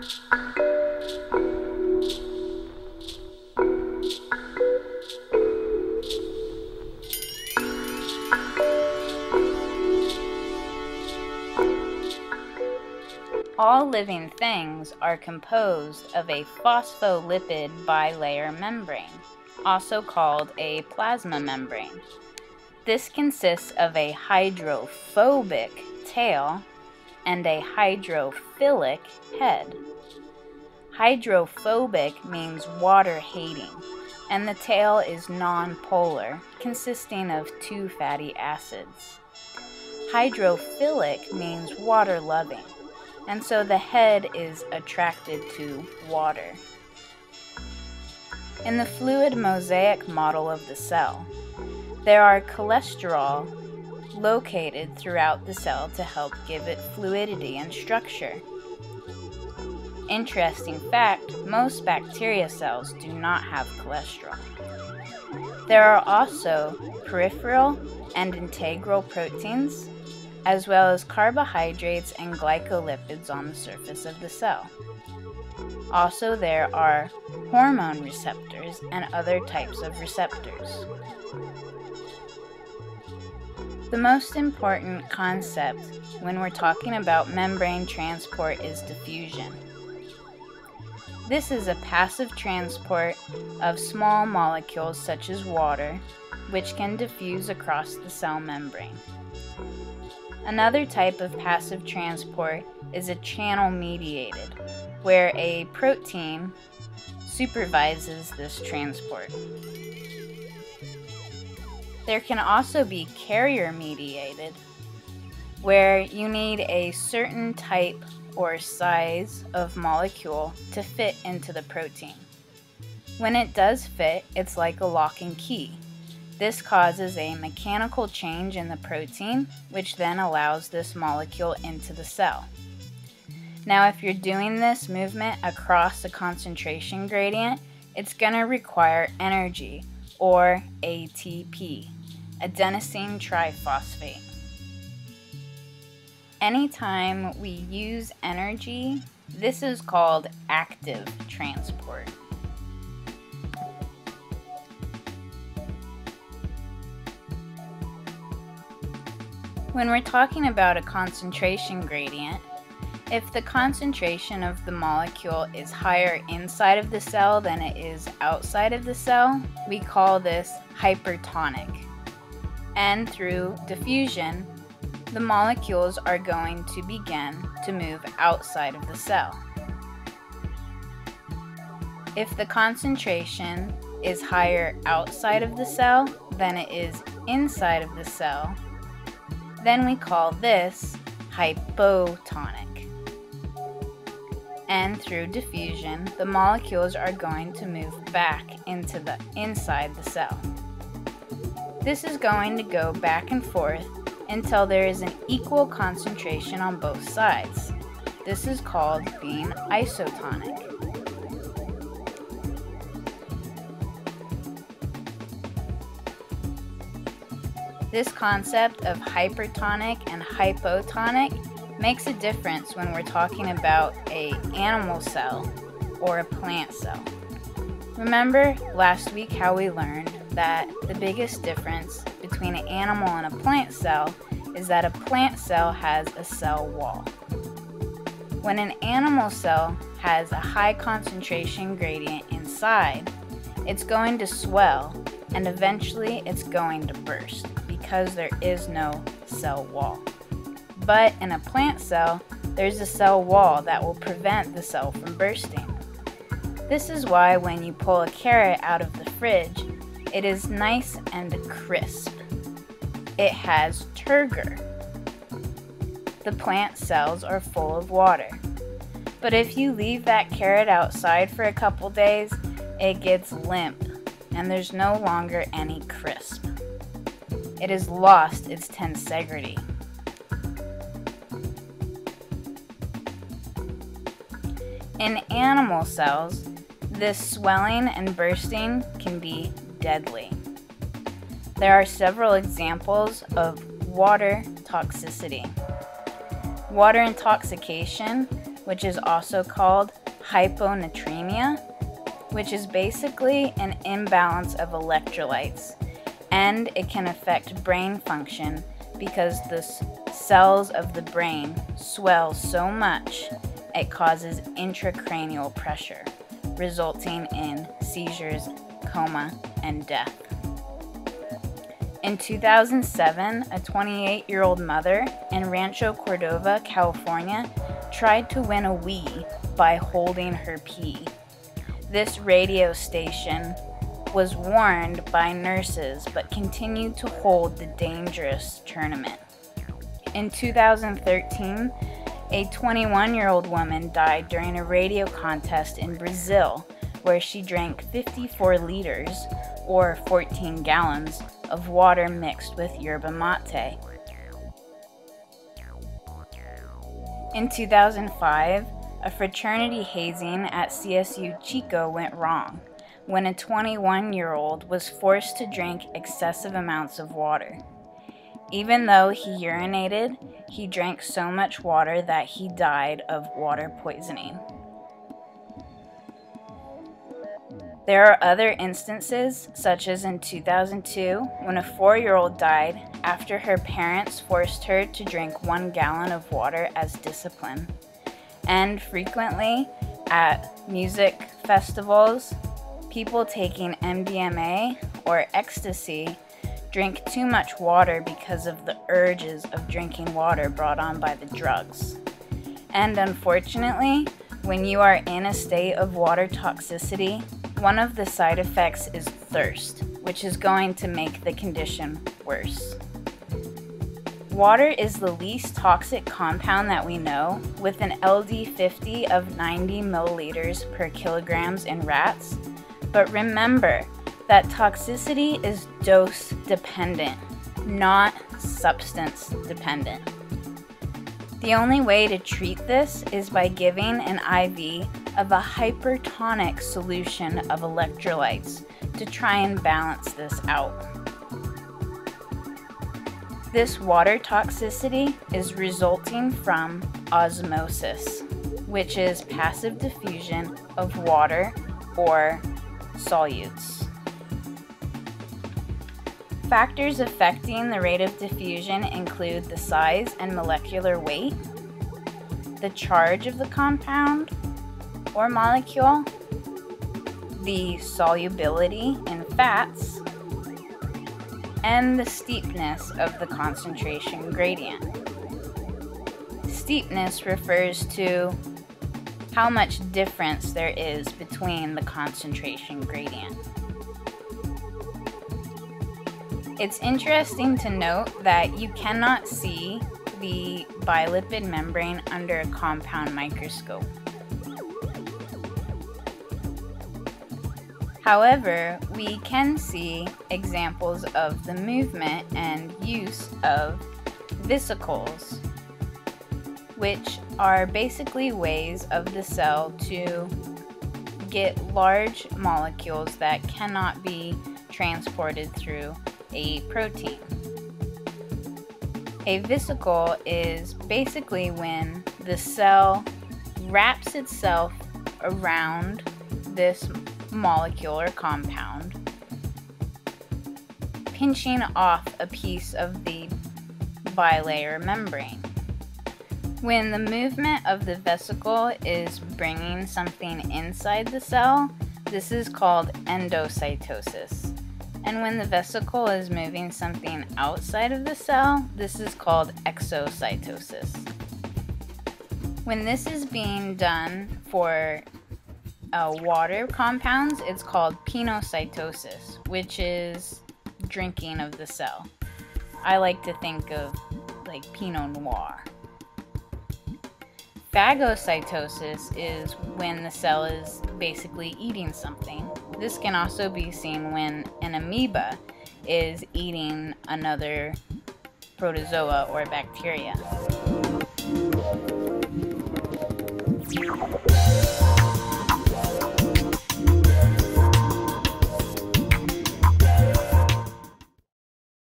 All living things are composed of a phospholipid bilayer membrane, also called a plasma membrane. This consists of a hydrophobic tail and a hydrophilic head. Hydrophobic means water-hating, and the tail is nonpolar, consisting of two fatty acids. Hydrophilic means water-loving, and so the head is attracted to water. In the fluid mosaic model of the cell, there are cholesterol located throughout the cell to help give it fluidity and structure. Interesting fact, most bacteria cells do not have cholesterol. There are also peripheral and integral proteins, as well as carbohydrates and glycolipids on the surface of the cell. Also, there are hormone receptors and other types of receptors. The most important concept when we're talking about membrane transport is diffusion. This is a passive transport of small molecules such as water, which can diffuse across the cell membrane. Another type of passive transport is a channel-mediated, where a protein supervises this transport. There can also be carrier-mediated, where you need a certain type or size of molecule to fit into the protein. When it does fit, it's like a lock and key. This causes a mechanical change in the protein, which then allows this molecule into the cell. Now, if you're doing this movement across a concentration gradient, it's going to require energy, or ATP, adenosine triphosphate. Anytime we use energy, this is called active transport. When we're talking about a concentration gradient, if the concentration of the molecule is higher inside of the cell than it is outside of the cell, we call this hypertonic. And through diffusion, the molecules are going to begin to move outside of the cell. If the concentration is higher outside of the cell than it is inside of the cell, then we call this hypotonic. And through diffusion, the molecules are going to move back into the inside the cell. This is going to go back and forth until there is an equal concentration on both sides. This is called being isotonic. This concept of hypertonic and hypotonic makes a difference when we're talking about an animal cell or a plant cell. Remember last week how we learned that the biggest difference between an animal and a plant cell is that a plant cell has a cell wall. When an animal cell has a high concentration gradient inside, it's going to swell and eventually it's going to burst because there is no cell wall. But in a plant cell, there's a cell wall that will prevent the cell from bursting. This is why when you pull a carrot out of the fridge, it is nice and crisp. It has turgor. The plant cells are full of water. But if you leave that carrot outside for a couple days, it gets limp and there's no longer any crisp. It has lost its tensegrity. In animal cells, this swelling and bursting can be deadly. There are several examples of water toxicity. Water intoxication which is also called hyponatremia, which is basically an imbalance of electrolytes, and it can affect brain function because the cells of the brain swell so much it causes intracranial pressure, resulting in seizures, coma, and death. In 2007, a 28-year-old mother in Rancho Cordova, California, tried to win a Wii by holding her pee. This radio station was warned by nurses but continued to hold the dangerous tournament. In 2013, a 21-year-old woman died during a radio contest in Brazil where she drank 54 liters, or 14 gallons, of water mixed with yerba mate. In 2005, a fraternity hazing at CSU Chico went wrong when a 21-year-old was forced to drink excessive amounts of water. Even though he urinated, he drank so much water that he died of water poisoning. There are other instances, such as in 2002, when a 4-year-old died after her parents forced her to drink 1 gallon of water as discipline. And frequently, at music festivals, people taking MDMA or ecstasy drink too much water because of the urges of drinking water brought on by the drugs. And unfortunately, when you are in a state of water toxicity, one of the side effects is thirst, which is going to make the condition worse. Water is the least toxic compound that we know, with an LD50 of 90 milliliters per kilograms in rats. But remember that toxicity is dose dependent, not substance dependent. The only way to treat this is by giving an IV of a hypertonic solution of electrolytes to try and balance this out. This water toxicity is resulting from osmosis, which is passive diffusion of water or solutes. Factors affecting the rate of diffusion include the size and molecular weight, the charge of the compound or molecule, the solubility in fats, and the steepness of the concentration gradient. Steepness refers to how much difference there is between the concentration gradient. It's interesting to note that you cannot see the bilipid membrane under a compound microscope. However, we can see examples of the movement and use of vesicles, which are basically ways of the cell to get large molecules that cannot be transported through a protein. A vesicle is basically when the cell wraps itself around this molecule or compound, pinching off a piece of the bilayer membrane. When the movement of the vesicle is bringing something inside the cell, this is called endocytosis. And when the vesicle is moving something outside of the cell, this is called exocytosis. When this is being done for water compounds, it's called pinocytosis, which is drinking of the cell. I like to think of like Pinot Noir. Phagocytosis is when the cell is basically eating something. This can also be seen when an amoeba is eating another protozoa or bacteria.